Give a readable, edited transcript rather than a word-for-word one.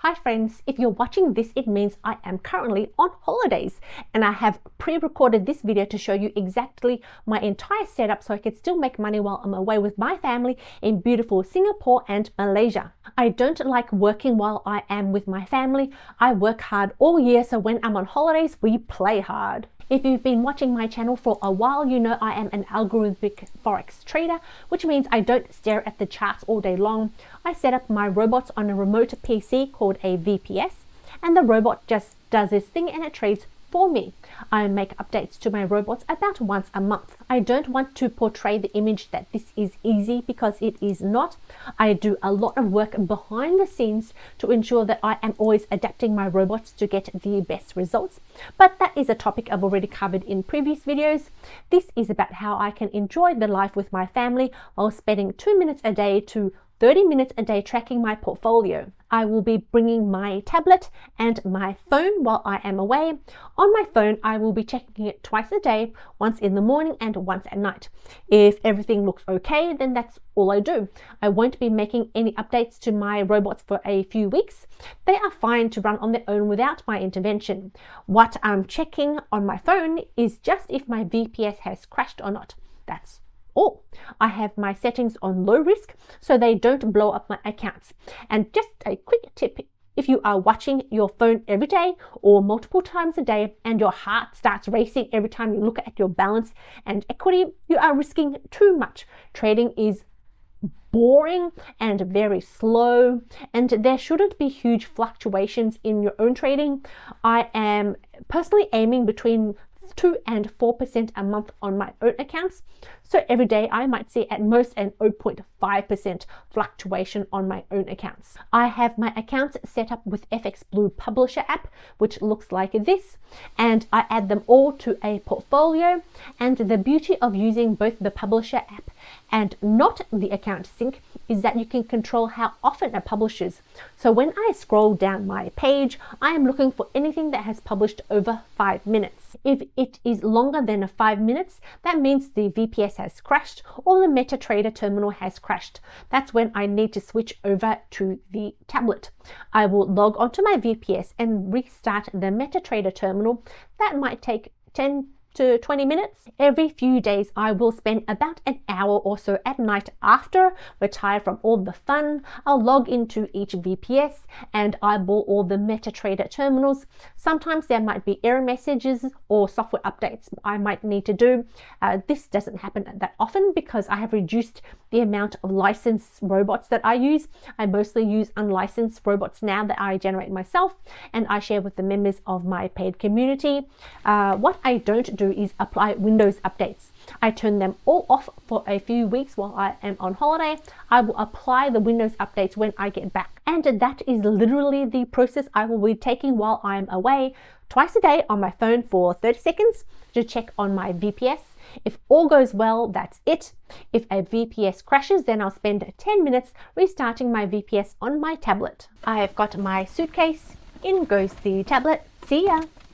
Hi friends, if you're watching this, it means I am currently on holidays and I have pre-recorded this video to show you exactly my entire setup so I can still make money while I'm away with my family in beautiful Singapore and Malaysia. I don't like working while I am with my family. I work hard all year, so when I'm on holidays, we play hard. If you've been watching my channel for a while, you know I am an algorithmic Forex trader, which means I don't stare at the charts all day long. I set up my robots on a remote PC called a VPS, and the robot just does this thing and it trades for me. I make updates to my robots about once a month. I don't want to portray the image that this is easy because it is not. I do a lot of work behind the scenes to ensure that I am always adapting my robots to get the best results. But that is a topic I've already covered in previous videos. This is about how I can enjoy the life with my family while spending 2 minutes a day to 30 minutes a day tracking my portfolio. I will be bringing my tablet and my phone while I am away. On my phone, I will be checking it twice a day, once in the morning and once at night. If everything looks okay, then that's all I do. I won't be making any updates to my robots for a few weeks. They are fine to run on their own without my intervention. What I'm checking on my phone is just if my VPS has crashed or not. That's all. I have my settings on low risk so they don't blow up my accounts. And just a quick tip, if you are watching your phone every day or multiple times a day and your heart starts racing every time you look at your balance and equity, you are risking too much. Trading is boring and very slow, and there shouldn't be huge fluctuations in your own trading. I am personally aiming between 2 and 4% a month on my own accounts. So every day I might see at most an 0.5% fluctuation on my own accounts. I have my accounts set up with FX Blue Publisher app, which looks like this, and I add them all to a portfolio. And the beauty of using both the Publisher app and not the account sync is that you can control how often it publishes. So when I scroll down my page, I am looking for anything that has published over 5 minutes. If it is longer than 5 minutes, that means the VPS has crashed or the MetaTrader terminal has crashed. That's when I need to switch over to the tablet. I will log onto my VPS and restart the MetaTrader terminal. That might take 10 to 20 minutes. Every few days I will spend about an hour or so at night after retire from all the fun. I'll log into each VPS and eyeball all the MetaTrader terminals. Sometimes there might be error messages or software updates I might need to do. This doesn't happen that often because I have reduced the amount of licensed robots that I use. I mostly use unlicensed robots now that I generate myself and I share with the members of my paid community. What I don't do is apply Windows updates. I turn them all off for a few weeks while I am on holiday. I will apply the Windows updates when I get back. And that is literally the process I will be taking while I am away, twice a day on my phone for 30 seconds to check on my VPS. If all goes well, that's it. If a VPS crashes, then I'll spend 10 minutes restarting my VPS on my tablet. I have got my suitcase. In goes the tablet. See ya.